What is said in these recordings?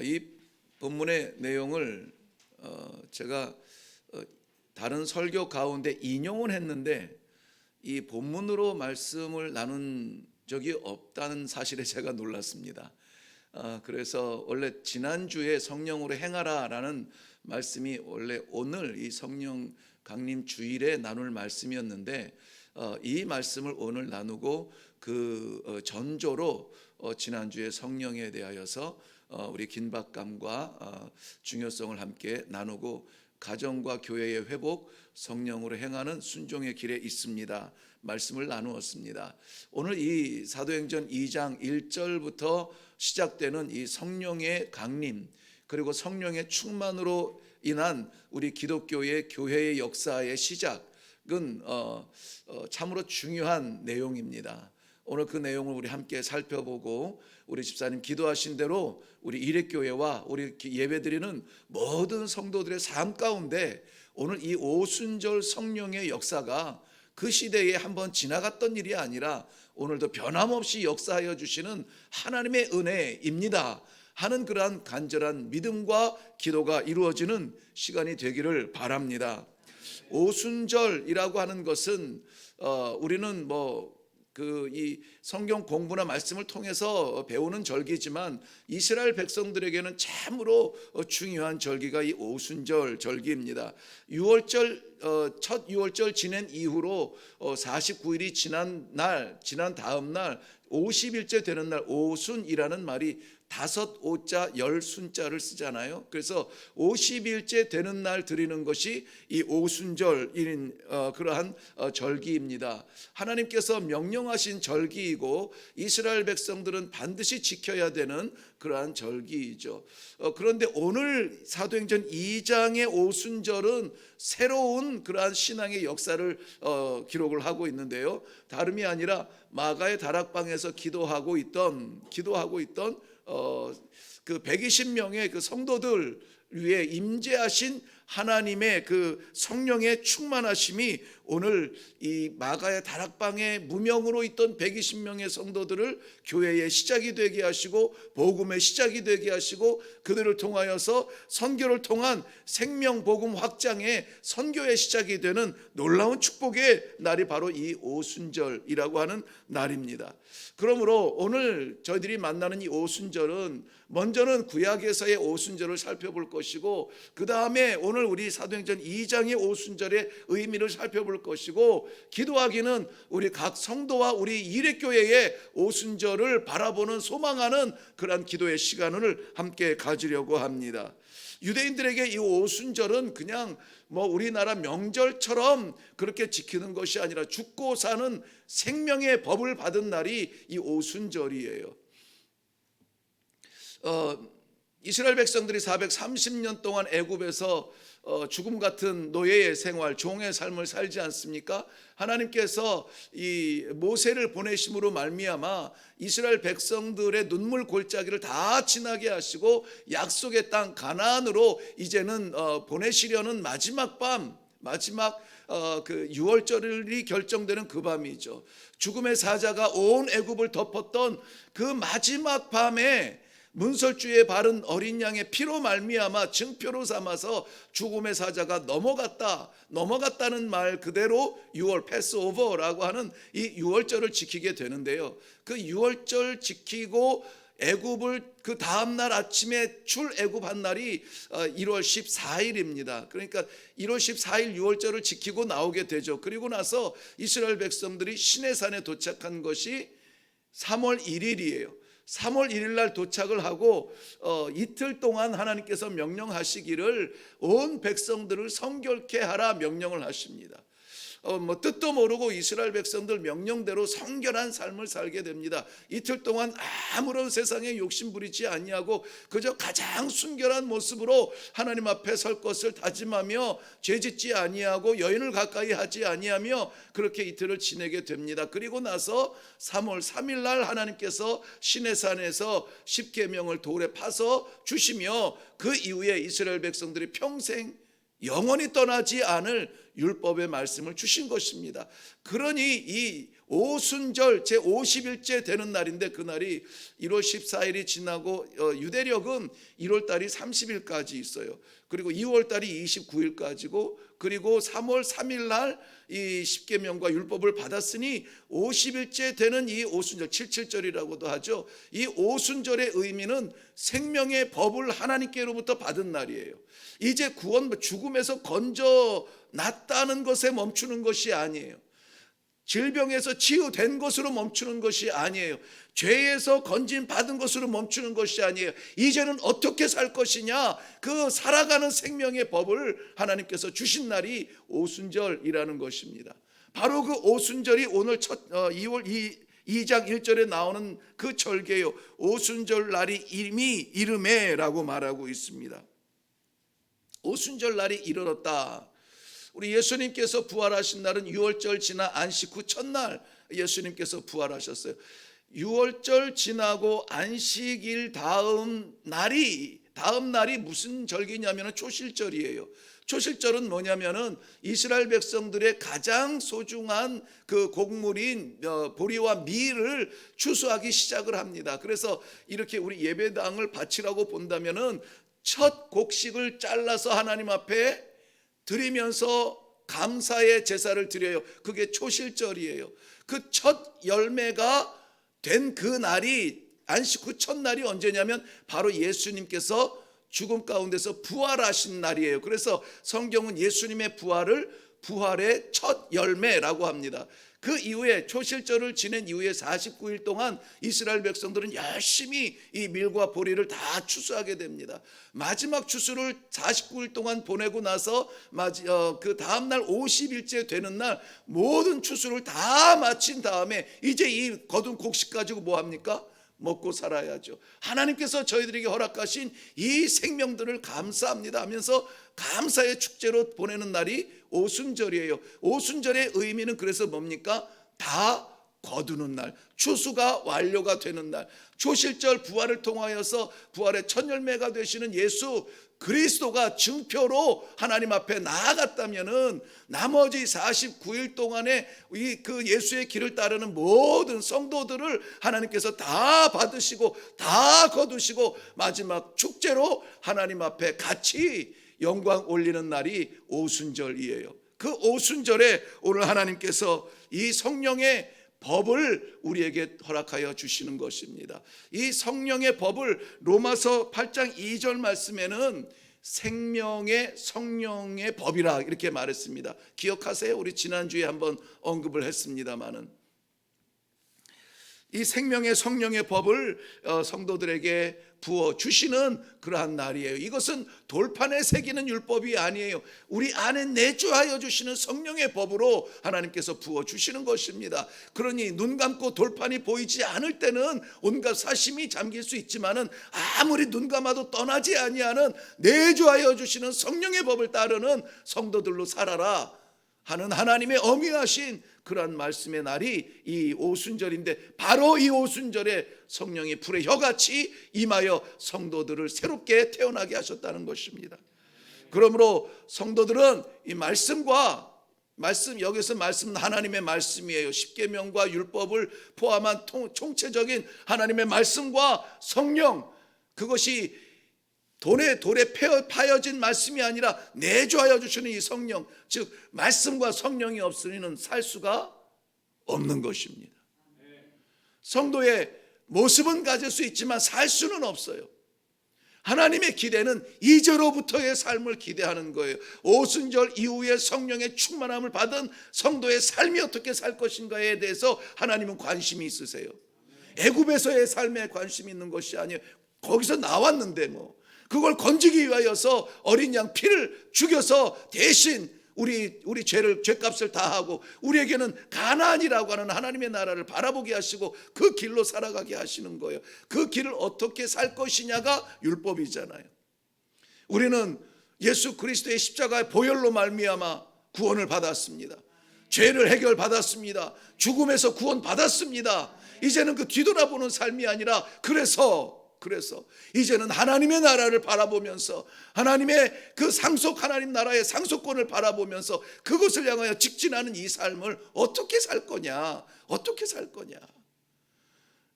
이 본문의 내용을 제가 다른 설교 가운데 인용은 했는데 이 본문으로 말씀을 나눈 적이 없다는 사실에 제가 놀랐습니다. 그래서 원래 지난주에 성령으로 행하라라는 말씀이 원래 오늘 이 성령 강림 주일에 나눌 말씀이었는데 이 말씀을 오늘 나누고 그 전조로 지난주에 성령에 대하여서 우리 긴박감과 중요성을 함께 나누고 가정과 교회의 회복, 성령으로 행하는 순종의 길에 있습니다. 말씀을 나누었습니다. 오늘 이 사도행전 2장 1절부터 시작되는 이 성령의 강림 그리고 성령의 충만으로 인한 우리 기독교의 교회의 역사의 시작은 참으로 중요한 내용입니다. 오늘 그 내용을 우리 함께 살펴보고 우리 집사님 기도하신 대로 우리 일회교회와 우리 예배드리는 모든 성도들의 삶 가운데 오늘 이 오순절 성령의 역사가 그 시대에 한번 지나갔던 일이 아니라 오늘도 변함없이 역사하여 주시는 하나님의 은혜입니다 하는 그러한 간절한 믿음과 기도가 이루어지는 시간이 되기를 바랍니다. 오순절이라고 하는 것은 우리는 이 성경 공부나 말씀을 통해서 배우는 절기지만 이스라엘 백성들에게는 참으로 중요한 절기가 이 오순절 절기입니다. 첫 6월절 지낸 이후로 49일이 지난 다음 날 50일째 되는 날 오순이라는 말이 5오자 10순자를 쓰잖아요. 그래서 50일째 되는 날 드리는 것이 이 오순절인 그러한 절기입니다. 하나님께서 명령하신 절기이고 이스라엘 백성들은 반드시 지켜야 되는 그러한 절기이죠. 그런데 오늘 사도행전 2장의 오순절은 새로운 그러한 신앙의 역사를 기록을 하고 있는데요. 다름이 아니라 마가의 다락방에서 기도하고 있던 그 120명의 그 성도들 위에 임재하신 하나님의 그 성령의 충만하심이 오늘 이 마가의 다락방에 무명으로 있던 120명의 성도들을 교회의 시작이 되게 하시고 복음의 시작이 되게 하시고 그들을 통하여서 선교를 통한 생명 복음 확장의 선교의 시작이 되는 놀라운 축복의 날이 바로 이 오순절이라고 하는 날입니다. 그러므로 오늘 저희들이 만나는 이 오순절은 먼저는 구약에서의 오순절을 살펴볼 것이고 그 다음에 오늘 우리 사도행전 2장의 오순절의 의미를 살펴볼 것이고 기도하기는 우리 각 성도와 우리 일회교회의 오순절을 바라보는 소망하는 그러한 기도의 시간을 함께 가지려고 합니다. 유대인들에게 이 오순절은 그냥 우리나라 명절처럼 그렇게 지키는 것이 아니라 죽고 사는 생명의 법을 받은 날이 이 오순절이에요. 이스라엘 백성들이 430년 동안 애굽에서 죽음 같은 노예의 생활, 종의 삶을 살지 않습니까? 하나님께서 이 모세를 보내심으로 말미암아 이스라엘 백성들의 눈물 골짜기를 다 지나게 하시고 약속의 땅 가나안으로 이제는 보내시려는 마지막 그 6월절이 결정되는 그 밤이죠. 죽음의 사자가 온 애굽을 덮었던 그 마지막 밤에 문설주에 바른 어린 양의 피로 말미암아 증표로 삼아서 죽음의 사자가 넘어갔다는 말 그대로 6월 패스오버라고 하는 이 6월절을 지키게 되는데요. 그 6월절 지키고 애굽을 그 다음 날 아침에 출애굽한 날이 1월 14일입니다. 그러니까 1월 14일 6월절을 지키고 나오게 되죠. 그리고 나서 이스라엘 백성들이 시내산에 도착한 것이 3월 1일이에요. 3월 1일 날 도착을 하고 이틀 동안 하나님께서 명령하시기를 온 백성들을 성결케 하라 명령을 하십니다. 뜻도 모르고 이스라엘 백성들 명령대로 성결한 삶을 살게 됩니다. 이틀 동안 아무런 세상에 욕심 부리지 아니하고 그저 가장 순결한 모습으로 하나님 앞에 설 것을 다짐하며 죄짓지 아니하고 여인을 가까이 하지 아니하며 그렇게 이틀을 지내게 됩니다. 그리고 나서 3월 3일 날 하나님께서 시내산에서 십계명을 돌에 파서 주시며 그 이후에 이스라엘 백성들이 평생 영원히 떠나지 않을 율법의 말씀을 주신 것입니다. 그러니 이 오순절 제50일째 되는 날인데, 그날이 1월 14일이 지나고 유대력은 1월 달이 30일까지 있어요. 그리고 2월 달이 29일까지고, 그리고 3월 3일 날 이 십계명과 율법을 받았으니 50일째 되는 이 오순절, 77절이라고도 하죠. 이 오순절의 의미는 생명의 법을 하나님께로부터 받은 날이에요. 이제 죽음에서 건져났다는 것에 멈추는 것이 아니에요. 질병에서 치유된 것으로 멈추는 것이 아니에요. 죄에서 건진받은 것으로 멈추는 것이 아니에요. 이제는 어떻게 살 것이냐, 그 살아가는 생명의 법을 하나님께서 주신 날이 오순절이라는 것입니다. 바로 그 오순절이 오늘 2월 2장 1절에 나오는 그 절개요. 오순절 날이 이미 이르매라고 말하고 있습니다. 오순절 날이 이르렀다. 우리 예수님께서 부활하신 날은 6월절 지나 안식 후 첫날 예수님께서 부활하셨어요. 6월절 지나고 안식일 다음 날이 무슨 절기냐면 초실절이에요. 초실절은 뭐냐면은 이스라엘 백성들의 가장 소중한 그 곡물인 보리와 밀을 추수하기 시작을 합니다. 그래서 이렇게 우리 예배당을 바치라고 본다면은 첫 곡식을 잘라서 하나님 앞에 드리면서 감사의 제사를 드려요. 그게 초실절이에요. 그 첫 열매가 된 그 날이, 안식 후 첫날이 언제냐면 바로 예수님께서 죽음 가운데서 부활하신 날이에요. 그래서 성경은 예수님의 부활의 첫 열매라고 합니다. 그 이후에 초실절을 지낸 이후에 49일 동안 이스라엘 백성들은 열심히 이 밀과 보리를 다 추수하게 됩니다. 마지막 추수를 49일 동안 보내고 나서 그 다음날 50일째 되는 날 모든 추수를 다 마친 다음에 이제 이 거둔 곡식 가지고 뭐 합니까? 먹고 살아야죠. 하나님께서 저희들에게 허락하신 이 생명들을 감사합니다 하면서 감사의 축제로 보내는 날이 오순절이에요. 오순절의 의미는 그래서 뭡니까? 다 거두는 날, 추수가 완료가 되는 날, 초실절 부활을 통하여서 부활의 첫 열매가 되시는 예수 그리스도가 증표로 하나님 앞에 나아갔다면은 나머지 49일 동안에 그 예수의 길을 따르는 모든 성도들을 하나님께서 다 받으시고 다 거두시고 마지막 축제로 하나님 앞에 같이 영광 올리는 날이 오순절이에요. 그 오순절에 오늘 하나님께서 이 성령의 법을 우리에게 허락하여 주시는 것입니다. 이 성령의 법을 로마서 8장 2절 말씀에는 생명의 성령의 법이라 이렇게 말했습니다. 기억하세요? 우리 지난주에 한번 언급을 했습니다마는 이 생명의 성령의 법을 성도들에게 부어주시는 그러한 날이에요. 이것은 돌판에 새기는 율법이 아니에요. 우리 안에 내주하여 주시는 성령의 법으로 하나님께서 부어주시는 것입니다. 그러니 눈 감고 돌판이 보이지 않을 때는 온갖 사심이 잠길 수 있지만은 아무리 눈 감아도 떠나지 아니하는 내주하여 주시는 성령의 법을 따르는 성도들로 살아라 하는 하나님의 엄위하신 그러한 말씀의 날이 이 오순절인데, 바로 이 오순절에 성령이 불의 혀같이 임하여 성도들을 새롭게 태어나게 하셨다는 것입니다. 그러므로 성도들은 이 여기서 말씀은 하나님의 말씀이에요. 십계명과 율법을 포함한 총체적인 하나님의 말씀과 성령, 그것이 돌에 파여진 말씀이 아니라 내주하여 주시는 이 성령, 즉 말씀과 성령이 없으면 살 수가 없는 것입니다. 성도의 모습은 가질 수 있지만 살 수는 없어요. 하나님의 기대는 이제로부터의 삶을 기대하는 거예요. 오순절 이후에 성령의 충만함을 받은 성도의 삶이 어떻게 살 것인가에 대해서 하나님은 관심이 있으세요. 애굽에서의 삶에 관심이 있는 것이 아니에요. 거기서 나왔는데 그걸 건지기 위하여서 어린 양 피를 죽여서 대신 우리 죄값을 다 하고 우리에게는 가나안이라고 하는 하나님의 나라를 바라보게 하시고 그 길로 살아가게 하시는 거예요. 그 길을 어떻게 살 것이냐가 율법이잖아요. 우리는 예수 그리스도의 십자가의 보혈로 말미암아 구원을 받았습니다. 죄를 해결받았습니다. 죽음에서 구원받았습니다. 이제는 그 뒤돌아보는 삶이 아니라, 그래서 그래서 이제는 하나님의 나라를 바라보면서 하나님의 그 하나님 나라의 상속권을 바라보면서 그것을 향하여 직진하는 이 삶을 어떻게 살 거냐, 어떻게 살 거냐.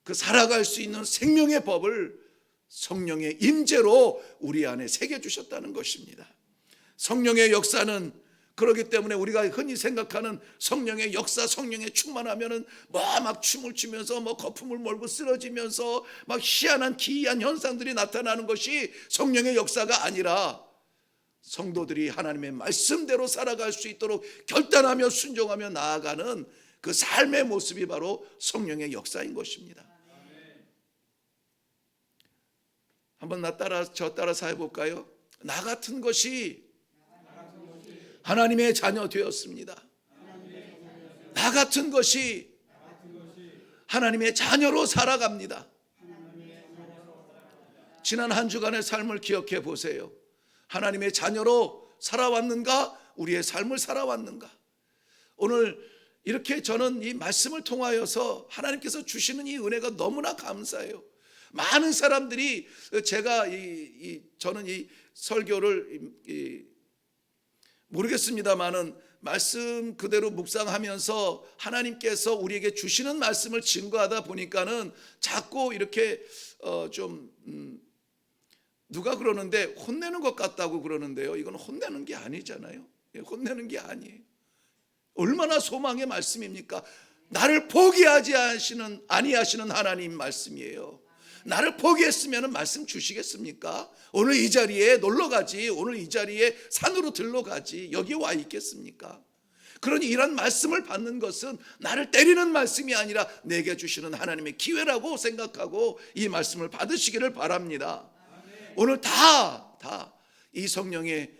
그 살아갈 수 있는 생명의 법을 성령의 임재로 우리 안에 새겨주셨다는 것입니다. 성령의 역사는 그렇기 때문에 우리가 흔히 생각하는 성령의 역사, 성령의 충만하면은 막 춤을 추면서 거품을 몰고 쓰러지면서 막 희한한 기이한 현상들이 나타나는 것이 성령의 역사가 아니라 성도들이 하나님의 말씀대로 살아갈 수 있도록 결단하며 순종하며 나아가는 그 삶의 모습이 바로 성령의 역사인 것입니다. 한번 저 따라서 해볼까요? 나 같은 것이 하나님의 자녀 되었습니다. 나 같은 것이 하나님의 자녀로 살아갑니다. 지난 한 주간의 삶을 기억해 보세요. 하나님의 자녀로 살아왔는가? 우리의 삶을 살아왔는가? 오늘 이렇게 저는 이 말씀을 통하여서 하나님께서 주시는 이 은혜가 너무나 감사해요. 많은 사람들이 저는 이 설교를 모르겠습니다만은 말씀 그대로 묵상하면서 하나님께서 우리에게 주시는 말씀을 증거하다 보니까는 자꾸 이렇게 누가 그러는데 혼내는 것 같다고 그러는데요. 이건 혼내는 게 아니잖아요. 혼내는 게 아니에요. 얼마나 소망의 말씀입니까? 나를 포기하지 아니하시는 하나님 말씀이에요. 나를 포기했으면 말씀 주시겠습니까? 오늘 이 자리에 놀러 가지, 오늘 이 자리에 산으로 들러가지, 여기 와 있겠습니까? 그러니 이런 말씀을 받는 것은 나를 때리는 말씀이 아니라 내게 주시는 하나님의 기회라고 생각하고 이 말씀을 받으시기를 바랍니다. 오늘 다 이 성령의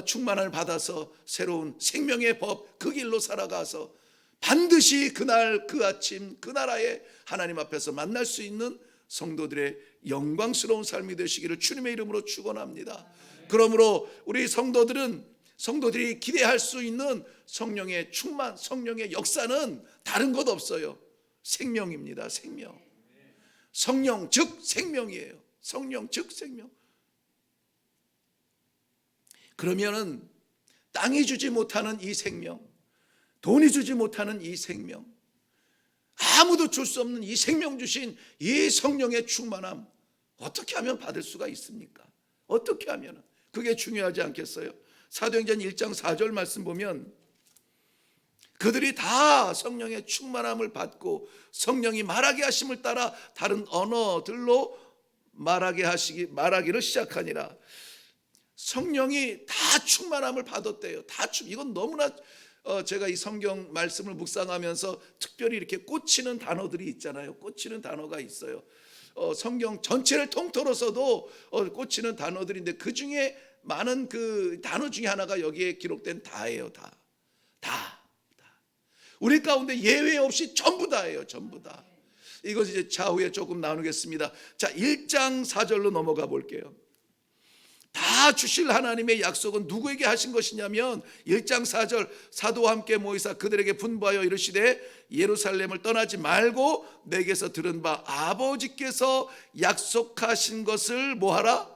충만을 받아서 새로운 생명의 법 그 길로 살아가서 반드시 그날 그 아침 그 나라에 하나님 앞에서 만날 수 있는 성도들의 영광스러운 삶이 되시기를 주님의 이름으로 축원합니다. 그러므로 우리 성도들이 기대할 수 있는 성령의 충만, 성령의 역사는 다른 것 없어요. 생명입니다. 생명. 성령 즉 생명이에요. 성령 즉 생명. 그러면은 땅이 주지 못하는 이 생명, 돈이 주지 못하는 이 생명, 아무도 줄 수 없는 이 생명 주신 이 성령의 충만함 어떻게 하면 받을 수가 있습니까? 어떻게 하면? 그게 중요하지 않겠어요? 사도행전 1장 4절 말씀 보면 그들이 다 성령의 충만함을 받고 성령이 말하게 하심을 따라 다른 언어들로 말하기를 시작하니라. 성령이 다 충만함을 받았대요. 이건 너무나 제가 이 성경 말씀을 묵상하면서 특별히 이렇게 꽂히는 단어들이 있잖아요. 꽂히는 단어가 있어요. 성경 전체를 통틀어서도 꽂히는 단어들인데 그 중에 많은 그 단어 중에 하나가 여기에 기록된 다예요. 다. 우리 가운데 예외 없이 전부 다예요. 전부 다. 이것 이제 차후에 조금 나누겠습니다. 자, 1장 4절로 넘어가 볼게요. 다 주실 하나님의 약속은 누구에게 하신 것이냐면 1장 4절 사도와 함께 모이사 그들에게 분부하여 이르시되 예루살렘을 떠나지 말고 내게서 들은 바 아버지께서 약속하신 것을 뭐하라?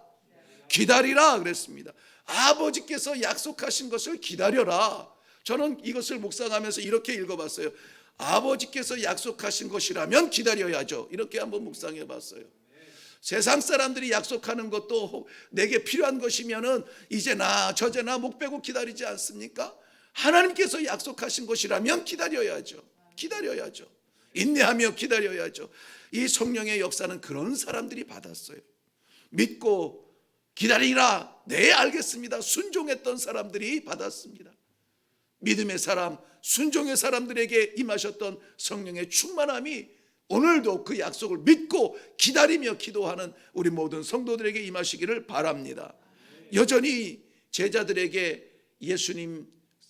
기다리라 그랬습니다. 아버지께서 약속하신 것을 기다려라. 저는 이것을 묵상하면서 이렇게 읽어봤어요. 아버지께서 약속하신 것이라면 기다려야죠. 이렇게 한번 묵상해 봤어요. 세상 사람들이 약속하는 것도 내게 필요한 것이면은 이제나 저제나 목 빼고 기다리지 않습니까? 하나님께서 약속하신 것이라면 기다려야죠. 인내하며 기다려야죠. 이 성령의 역사는 그런 사람들이 받았어요. 믿고 기다리라. 네, 알겠습니다. 순종했던 사람들이 받았습니다. 믿음의 사람, 순종의 사람들에게 임하셨던 성령의 충만함이 오늘도 그 약속을 믿고 기다리며 기도하는 우리 모든 성도들에게 임하시기를 바랍니다. 여전히 제자들에게 예수님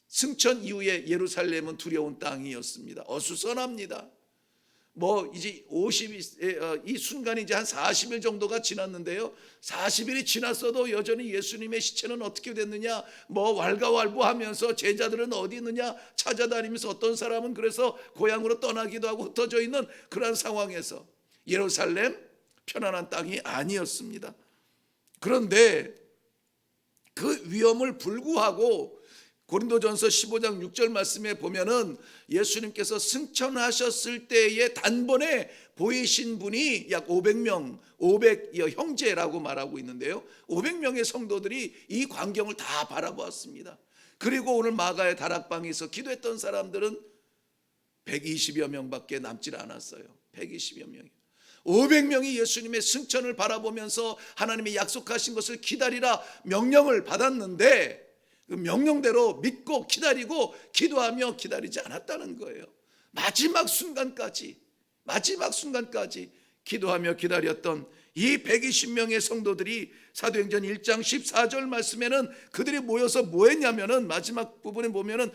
승천 이후에 예루살렘은 두려운 땅이었습니다. 어수선합니다. 이제 이 순간이 이제 한 40일 정도가 지났는데요. 40일이 지났어도 여전히 예수님의 시체는 어떻게 됐느냐, 왈가왈부하면서 제자들은 어디 있느냐 찾아다니면서 어떤 사람은 그래서 고향으로 떠나기도 하고 흩어져 있는 그런 상황에서 예루살렘 편안한 땅이 아니었습니다. 그런데 그 위험을 불구하고 고린도전서 15장 6절 말씀에 보면은 예수님께서 승천하셨을 때에 단번에 보이신 분이 약 500명, 500 형제라고 말하고 있는데요. 500명의 성도들이 이 광경을 다 바라보았습니다. 그리고 오늘 마가의 다락방에서 기도했던 사람들은 120여 명밖에 남질 않았어요. 120여 명이. 500명이 예수님의 승천을 바라보면서 하나님이 약속하신 것을 기다리라 명령을 받았는데 그 명령대로 믿고 기다리고 기도하며 기다리지 않았다는 거예요. 마지막 순간까지 기도하며 기다렸던 이 120명의 성도들이 사도행전 1장 14절 말씀에는 그들이 모여서 뭐 했냐면은 마지막 부분에 보면은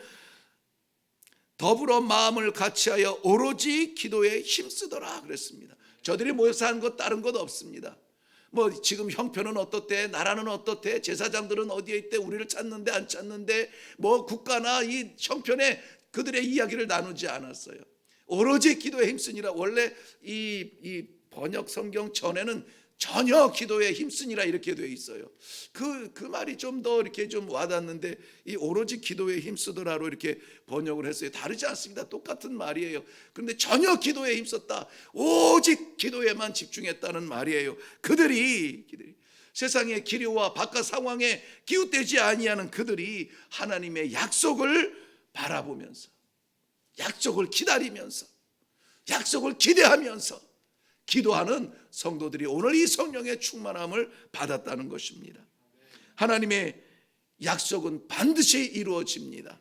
더불어 마음을 같이하여 오로지 기도에 힘쓰더라 그랬습니다. 저들이 모여서 한 것 다른 것 없습니다. 뭐 지금 형편은 어떻대, 나라는 어떻대, 제사장들은 어디에 있대, 우리를 찾는데 안 찾는데, 뭐 국가나 이 형편에 그들의 이야기를 나누지 않았어요. 오로지 기도에 힘쓰니라. 원래 이 번역 성경 전에는 전혀 기도에 힘쓰니라 이렇게 되어 있어요. 그 말이 좀 더 이렇게 좀 와닿는데 이 오로지 기도에 힘쓰더라로 이렇게 번역을 했어요. 다르지 않습니다. 똑같은 말이에요. 그런데 전혀 기도에 힘썼다. 오직 기도에만 집중했다는 말이에요. 그들이 세상의 기류와 바깥 상황에 기웃대지 아니하는 그들이 하나님의 약속을 바라보면서, 약속을 기다리면서, 약속을 기대하면서 기도하는 성도들이 오늘 이 성령의 충만함을 받았다는 것입니다. 하나님의 약속은 반드시 이루어집니다.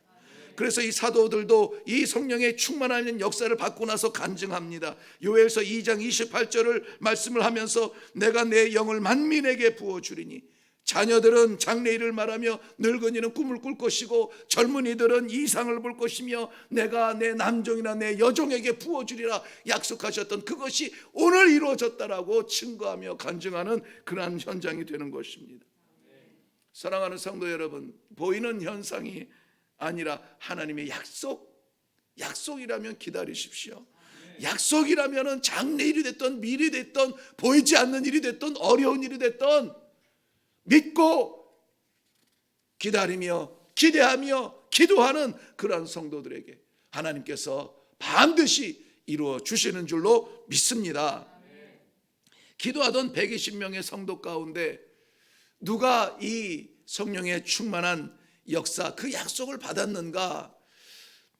그래서 이 사도들도 이 성령의 충만한 역사를 받고 나서 간증합니다. 요엘서 2장 28절을 말씀을 하면서 내가 내 영을 만민에게 부어주리니 자녀들은 장래일을 말하며 늙은이는 꿈을 꿀 것이고 젊은이들은 이상을 볼 것이며 내가 내 남종이나 내 여종에게 부어주리라 약속하셨던 그것이 오늘 이루어졌다라고 증거하며 간증하는 그러한 현장이 되는 것입니다. 사랑하는 성도 여러분, 보이는 현상이 아니라 하나님의 약속이라면 기다리십시오. 약속이라면 장래일이 됐던 미래이 됐던 보이지 않는 일이 됐던 어려운 일이 됐던 믿고 기다리며 기대하며 기도하는 그러한 성도들에게 하나님께서 반드시 이루어 주시는 줄로 믿습니다. 기도하던 120명의 성도 가운데 누가 이 성령의 충만한 역사 그 약속을 받았는가?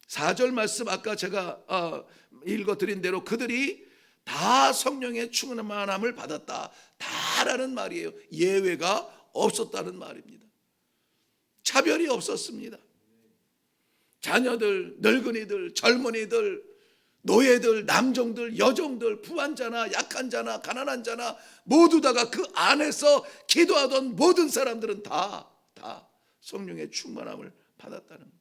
4절 말씀 아까 제가 읽어드린 대로 그들이 다 성령의 충만함을 받았다. 다라는 말이에요. 예외가 없었다는 말입니다. 차별이 없었습니다. 자녀들, 늙은이들, 젊은이들, 노예들, 남종들, 여종들, 부한 자나 약한 자나 가난한 자나 모두 다가 그 안에서 기도하던 모든 사람들은 다 성령의 충만함을 받았다는 거예요.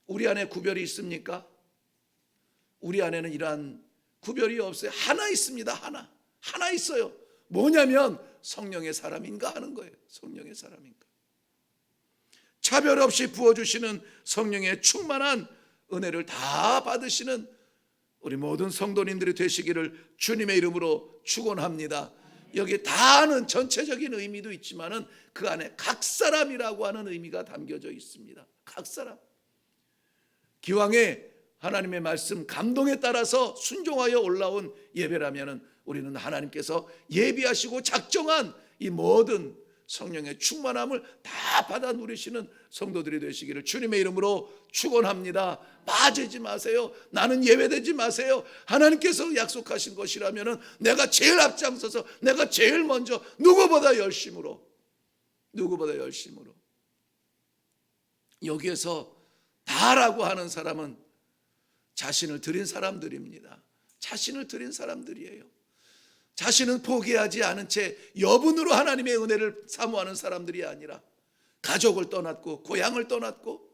우리 안에 구별이 있습니까? 우리 안에는 이러한 구별이 없어요. 하나 있습니다. 하나 있어요. 뭐냐면 성령의 사람인가 하는 거예요. 성령의 사람인가. 차별 없이 부어주시는 성령의 충만한 은혜를 다 받으시는 우리 모든 성도님들이 되시기를 주님의 이름으로 축원합니다. 여기 다는 전체적인 의미도 있지만은 그 안에 각 사람이라고 하는 의미가 담겨져 있습니다. 각 사람. 기왕에 하나님의 말씀 감동에 따라서 순종하여 올라온 예배라면은 우리는 하나님께서 예비하시고 작정한 이 모든 성령의 충만함을 다 받아 누리시는 성도들이 되시기를 주님의 이름으로 축원합니다. 빠지지 마세요. 나는 예외되지 마세요. 하나님께서 약속하신 것이라면은 내가 제일 앞장서서 내가 제일 먼저 누구보다 열심으로 여기에서 다라고 하는 사람은 자신을 드린 사람들입니다. 자신을 드린 사람들이에요. 자신은 포기하지 않은 채 여분으로 하나님의 은혜를 사모하는 사람들이 아니라 가족을 떠났고 고향을 떠났고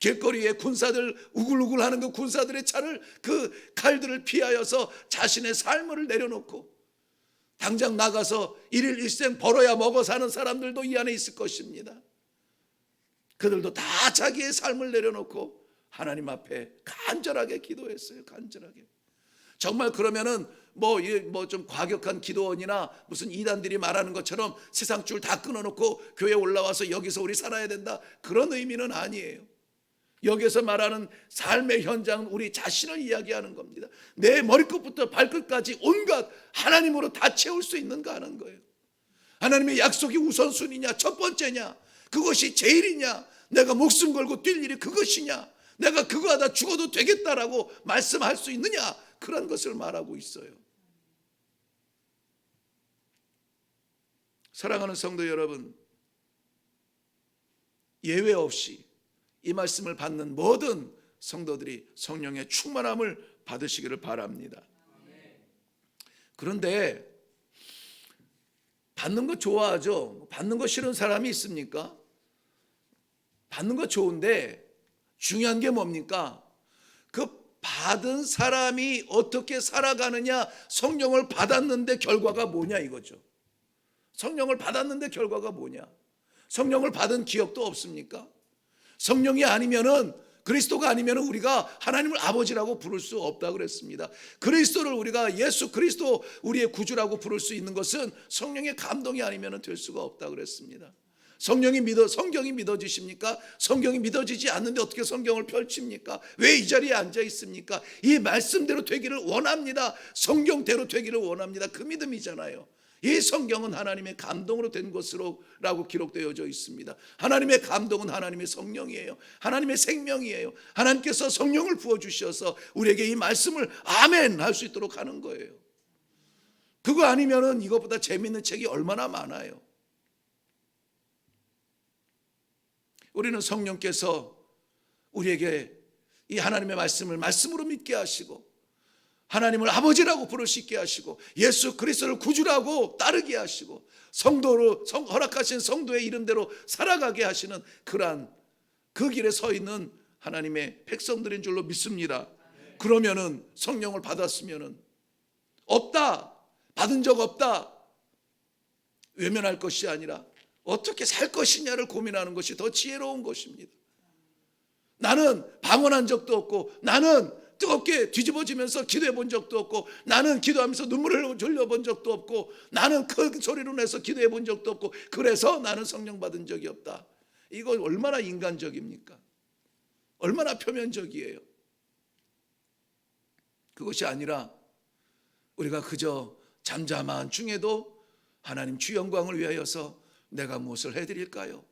길거리에 군사들 우글우글 하는 그 군사들의 차를 그 칼들을 피하여서 자신의 삶을 내려놓고 당장 나가서 일일 일생 벌어야 먹어 사는 사람들도 이 안에 있을 것입니다. 그들도 다 자기의 삶을 내려놓고 하나님 앞에 간절하게 기도했어요. 간절하게. 정말 그러면은 뭐 좀 과격한 기도원이나 무슨 이단들이 말하는 것처럼 세상 줄 다 끊어놓고 교회 올라와서 여기서 우리 살아야 된다, 그런 의미는 아니에요. 여기서 말하는 삶의 현장은 우리 자신을 이야기하는 겁니다. 내 머리끝부터 발끝까지 온갖 하나님으로 다 채울 수 있는가 하는 거예요. 하나님의 약속이 우선순위냐, 첫 번째냐, 그것이 제일이냐, 내가 목숨 걸고 뛸 일이 그것이냐, 내가 그거 하다 죽어도 되겠다라고 말씀할 수 있느냐, 그런 것을 말하고 있어요. 사랑하는 성도 여러분, 예외 없이 이 말씀을 받는 모든 성도들이 성령의 충만함을 받으시기를 바랍니다. 그런데 받는 거 좋아하죠? 받는 거 싫은 사람이 있습니까? 받는 거 좋은데 중요한 게 뭡니까? 그 받은 사람이 어떻게 살아가느냐, 성령을 받았는데 결과가 뭐냐 이거죠. 성령을 받았는데 결과가 뭐냐? 성령을 받은 기억도 없습니까? 성령이 아니면은, 그리스도가 아니면은 우리가 하나님을 아버지라고 부를 수 없다 그랬습니다. 그리스도를 우리가 예수 그리스도 우리의 구주라고 부를 수 있는 것은 성령의 감동이 아니면은 될 수가 없다 그랬습니다. 성경이 믿어지십니까? 성경이 믿어지지 않는데 어떻게 성경을 펼칩니까? 왜 이 자리에 앉아 있습니까? 이 말씀대로 되기를 원합니다. 성경대로 되기를 원합니다. 그 믿음이잖아요. 이 성경은 하나님의 감동으로 된 것으로라고 기록되어져 있습니다. 하나님의 감동은 하나님의 성령이에요. 하나님의 생명이에요. 하나님께서 성령을 부어주셔서 우리에게 이 말씀을 아멘 할 수 있도록 하는 거예요. 그거 아니면은 이것보다 재밌는 책이 얼마나 많아요. 우리는 성령께서 우리에게 이 하나님의 말씀을 말씀으로 믿게 하시고, 하나님을 아버지라고 부를 수 있게 하시고, 예수 그리스도를 구주라고 따르게 하시고, 성도로 허락하신 성도의 이름대로 살아가게 하시는 그러한 그 길에 서 있는 하나님의 백성들인 줄로 믿습니다. 그러면은 성령을 받았으면은 없다, 받은 적 없다 외면할 것이 아니라 어떻게 살 것이냐를 고민하는 것이 더 지혜로운 것입니다. 나는 방언한 적도 없고, 나는 뜨겁게 뒤집어지면서 기도해 본 적도 없고, 나는 기도하면서 눈물을 흘려본 적도 없고, 나는 큰 소리로 내서 기도해 본 적도 없고, 그래서 나는 성령 받은 적이 없다. 이거 얼마나 인간적입니까? 얼마나 표면적이에요. 그것이 아니라 우리가 그저 잠잠한 중에도 하나님 주 영광을 위하여서 내가 무엇을 해드릴까요?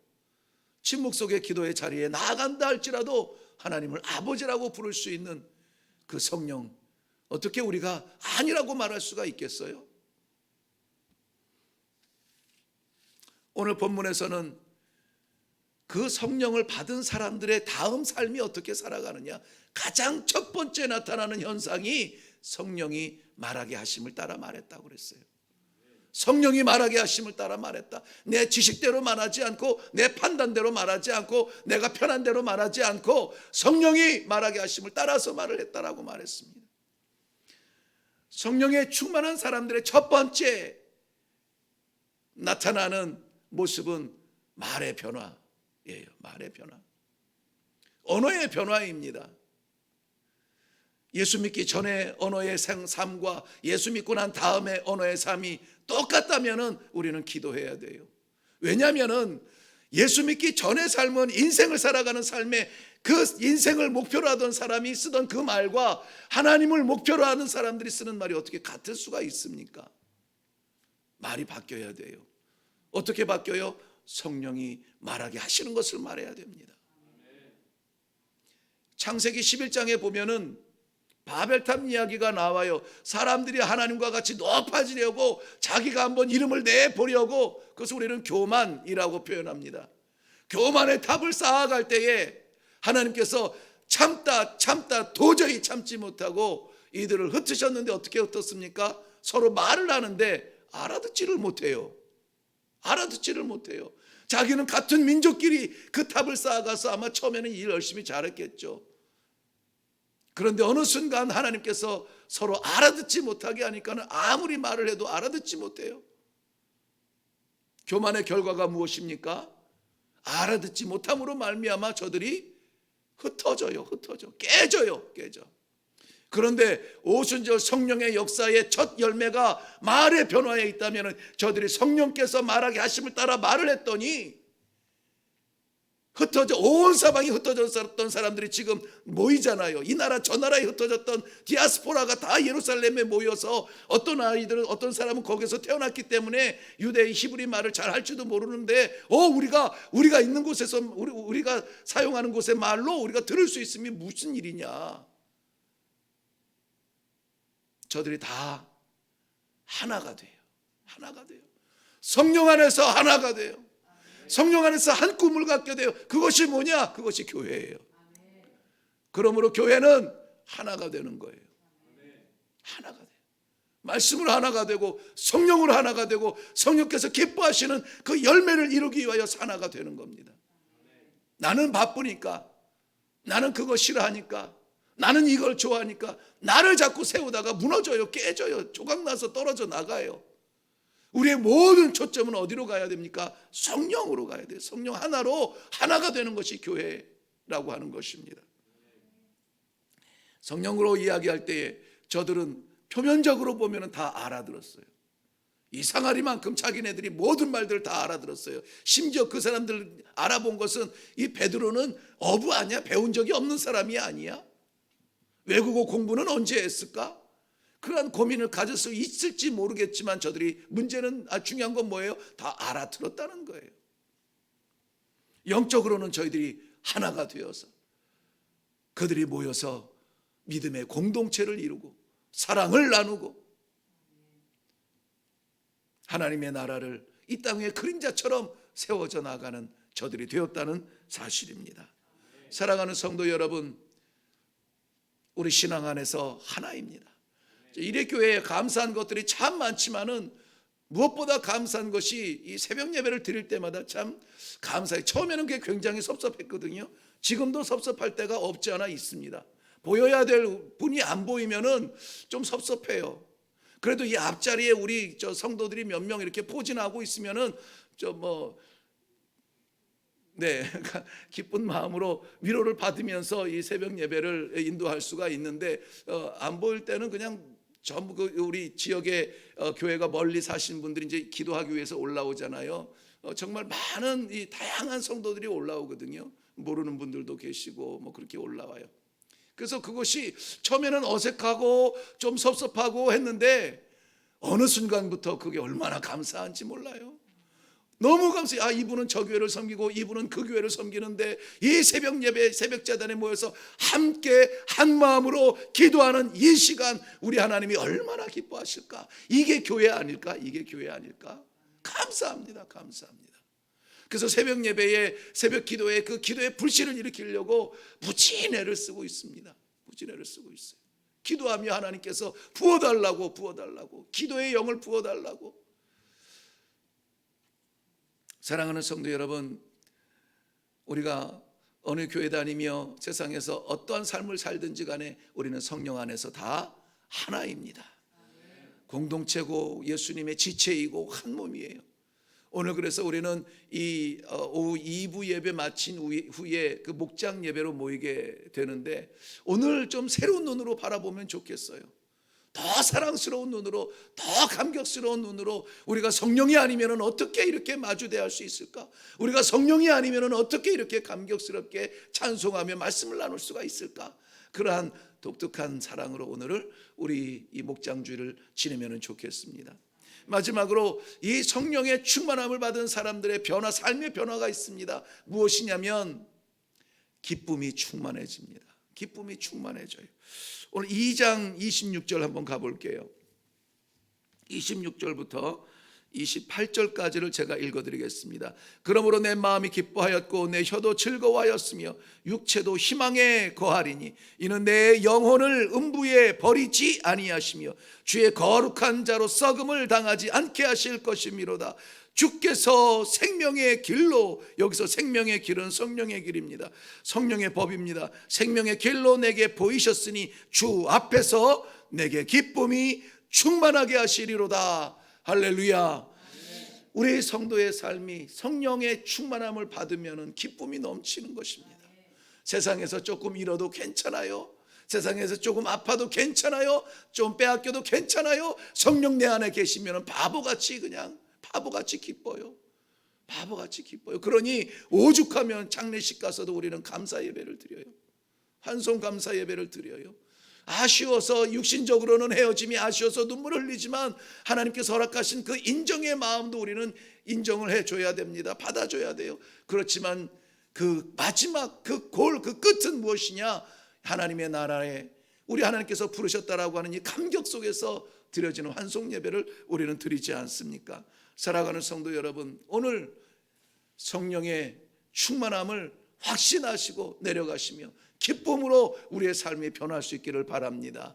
침묵 속의 기도의 자리에 나아간다 할지라도 하나님을 아버지라고 부를 수 있는 그 성령, 어떻게 우리가 아니라고 말할 수가 있겠어요? 오늘 본문에서는 그 성령을 받은 사람들의 다음 삶이 어떻게 살아가느냐, 가장 첫 번째 나타나는 현상이 성령이 말하게 하심을 따라 말했다고 그랬어요. 성령이 말하게 하심을 따라 말했다. 내 지식대로 말하지 않고, 내 판단대로 말하지 않고, 내가 편한 대로 말하지 않고 성령이 말하게 하심을 따라서 말을 했다라고 말했습니다. 성령에 충만한 사람들의 첫 번째 나타나는 모습은 말의 변화예요. 말의 변화, 언어의 변화입니다. 예수 믿기 전에 언어의 삶과 예수 믿고 난 다음에 언어의 삶이 똑같다면 우리는 기도해야 돼요. 왜냐하면 예수 믿기 전의 삶은 인생을 살아가는 삶에 그 인생을 목표로 하던 사람이 쓰던 그 말과 하나님을 목표로 하는 사람들이 쓰는 말이 어떻게 같을 수가 있습니까? 말이 바뀌어야 돼요. 어떻게 바뀌어요? 성령이 말하게 하시는 것을 말해야 됩니다. 창세기 11장에 보면은 바벨탑 이야기가 나와요. 사람들이 하나님과 같이 높아지려고 자기가 한번 이름을 내보려고, 그것을 우리는 교만이라고 표현합니다. 교만의 탑을 쌓아갈 때에 하나님께서 참다 도저히 참지 못하고 이들을 흩으셨는데 어떻게 흩었습니까? 서로 말을 하는데 알아듣지를 못해요. 자기는 같은 민족끼리 그 탑을 쌓아가서 아마 처음에는 일 열심히 잘했겠죠. 그런데 어느 순간 하나님께서 서로 알아듣지 못하게 하니까는 아무리 말을 해도 알아듣지 못해요. 교만의 결과가 무엇입니까? 알아듣지 못함으로 말미암아 저들이 흩어져 깨져. 그런데 오순절 성령의 역사의 첫 열매가 말의 변화에 있다면 저들이 성령께서 말하게 하심을 따라 말을 했더니 온 사방이 흩어졌던 사람들이 지금 모이잖아요. 이 나라 저 나라에 흩어졌던 디아스포라가 다 예루살렘에 모여서 어떤 아이들은 어떤 사람은 거기서 태어났기 때문에 유대 히브리 말을 잘 할지도 모르는데 우리가 있는 곳에서 우리가 사용하는 곳의 말로 우리가 들을 수 있으면 무슨 일이냐. 저들이 다 하나가 돼요. 하나가 돼요. 성령 안에서 하나가 돼요. 성령 안에서 한 꿈을 갖게 돼요. 그것이 뭐냐? 그것이 교회예요. 그러므로 교회는 하나가 되는 거예요. 하나가 돼요. 말씀으로 하나가 되고 성령으로 하나가 되고 성령께서 기뻐하시는 그 열매를 이루기 위하여 하나가 되는 겁니다. 나는 바쁘니까, 나는 그거 싫어하니까, 나는 이걸 좋아하니까 나를 자꾸 세우다가 무너져요. 깨져요. 조각나서 떨어져 나가요. 우리의 모든 초점은 어디로 가야 됩니까? 성령으로 가야 돼요. 성령 하나로 하나가 되는 것이 교회라고 하는 것입니다. 성령으로 이야기할 때에 저들은 표면적으로 보면 다 알아들었어요. 이상하리만큼 자기네들이 모든 말들을 다 알아들었어요. 심지어 그 사람들 알아본 것은 이 베드로는 어부 아니야? 배운 적이 없는 사람이 아니야? 외국어 공부는 언제 했을까? 그런 고민을 가질 수 있을지 모르겠지만 저들이 문제는 중요한 건 뭐예요? 다 알아들었다는 거예요. 영적으로는 저희들이 하나가 되어서 그들이 모여서 믿음의 공동체를 이루고 사랑을 나누고 하나님의 나라를 이 땅의 그림자처럼 세워져 나가는 저들이 되었다는 사실입니다. 사랑하는 성도 여러분, 우리 신앙 안에서 하나입니다. 일회교회에 감사한 것들이 참 많지만은 무엇보다 감사한 것이 이 새벽 예배를 드릴 때마다 참 감사해요. 처음에는 그게 굉장히 섭섭했거든요. 지금도 섭섭할 때가 없지 않아 있습니다. 보여야 될 분이 안 보이면은 좀 섭섭해요. 그래도 이 앞자리에 우리 성도들이 몇 명 이렇게 포진하고 있으면은 기쁜 마음으로 위로를 받으면서 이 새벽 예배를 인도할 수가 있는데 안 보일 때는 그냥 전부 우리 지역의 교회가 멀리 사신 분들이 이제 기도하기 위해서 올라오잖아요. 정말 많은 이 다양한 성도들이 올라오거든요. 모르는 분들도 계시고 그렇게 올라와요. 그래서 그것이 처음에는 어색하고 좀 섭섭하고 했는데 어느 순간부터 그게 얼마나 감사한지 몰라요. 너무 감사해요. 이분은 저 교회를 섬기고 이분은 그 교회를 섬기는데 이 새벽 예배, 새벽 제단에 모여서 함께 한 마음으로 기도하는 이 시간 우리 하나님이 얼마나 기뻐하실까? 이게 교회 아닐까? 이게 교회 아닐까? 감사합니다. 감사합니다. 그래서 새벽 예배에, 새벽 기도에 그 기도의 불씨를 일으키려고 무지 애를 쓰고 있습니다. 무지 애를 쓰고 있어요. 기도하며 하나님께서 부어달라고 기도의 영을 부어달라고. 사랑하는 성도 여러분, 우리가 어느 교회 다니며 세상에서 어떠한 삶을 살든지 간에 우리는 성령 안에서 다 하나입니다. 공동체고 예수님의 지체이고 한 몸이에요. 오늘 그래서 우리는 이 오후 2부 예배 마친 후에 그 목장 예배로 모이게 되는데 오늘 좀 새로운 눈으로 바라보면 좋겠어요. 더 사랑스러운 눈으로, 더 감격스러운 눈으로 우리가 성령이 아니면 어떻게 이렇게 마주대할 수 있을까? 우리가 성령이 아니면 어떻게 이렇게 감격스럽게 찬송하며 말씀을 나눌 수가 있을까? 그러한 독특한 사랑으로 오늘을 우리 이 목장주일을 지내면 좋겠습니다. 마지막으로 이 성령의 충만함을 받은 사람들의 변화, 삶의 변화가 있습니다. 무엇이냐면 기쁨이 충만해집니다. 기쁨이 충만해져요. 오늘 2장 26절 한번 가볼게요. 26절부터 28절까지를 제가 읽어드리겠습니다. 그러므로 내 마음이 기뻐하였고 내 혀도 즐거워하였으며 육체도 희망에 거하리니 이는 내 영혼을 음부에 버리지 아니하시며 주의 거룩한 자로 썩음을 당하지 않게 하실 것이미로다. 주께서 생명의 길로, 여기서 생명의 길은 성령의 길입니다. 성령의 법입니다. 생명의 길로 내게 보이셨으니 주 앞에서 내게 기쁨이 충만하게 하시리로다. 할렐루야. 우리 성도의 삶이 성령의 충만함을 받으면 기쁨이 넘치는 것입니다. 세상에서 조금 잃어도 괜찮아요. 세상에서 조금 아파도 괜찮아요. 좀 빼앗겨도 괜찮아요. 성령 내 안에 계시면 바보같이 그냥 바보같이 기뻐요. 바보같이 기뻐요. 그러니 오죽하면 장례식 가서도 우리는 감사 예배를 드려요. 환송 감사 예배를 드려요. 아쉬워서 육신적으로는 헤어짐이 아쉬워서 눈물을 흘리지만 하나님께서 허락하신 그 인정의 마음도 우리는 인정을 해줘야 됩니다. 받아줘야 돼요. 그렇지만 그 마지막 그 끝은 무엇이냐? 하나님의 나라에 우리 하나님께서 부르셨다라고 하는 이 감격 속에서 드려지는 환송 예배를 우리는 드리지 않습니까? 살아가는 성도 여러분, 오늘 성령의 충만함을 확신하시고 내려가시며 기쁨으로 우리의 삶이 변할 수 있기를 바랍니다.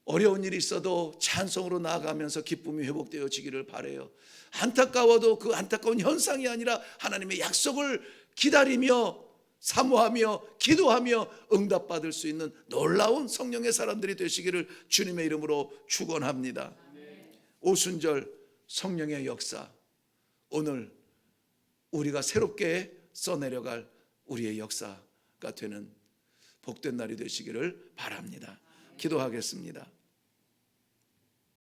어려운 일이 있어도 찬송으로 나아가면서 기쁨이 회복되어지기를 바라요. 안타까워도 그 안타까운 현상이 아니라 하나님의 약속을 기다리며 사모하며 기도하며 응답받을 수 있는 놀라운 성령의 사람들이 되시기를 주님의 이름으로 축원합니다. 오순절 성령의 역사, 오늘 우리가 새롭게 써내려갈 우리의 역사가 되는 복된 날이 되시기를 바랍니다. 기도하겠습니다.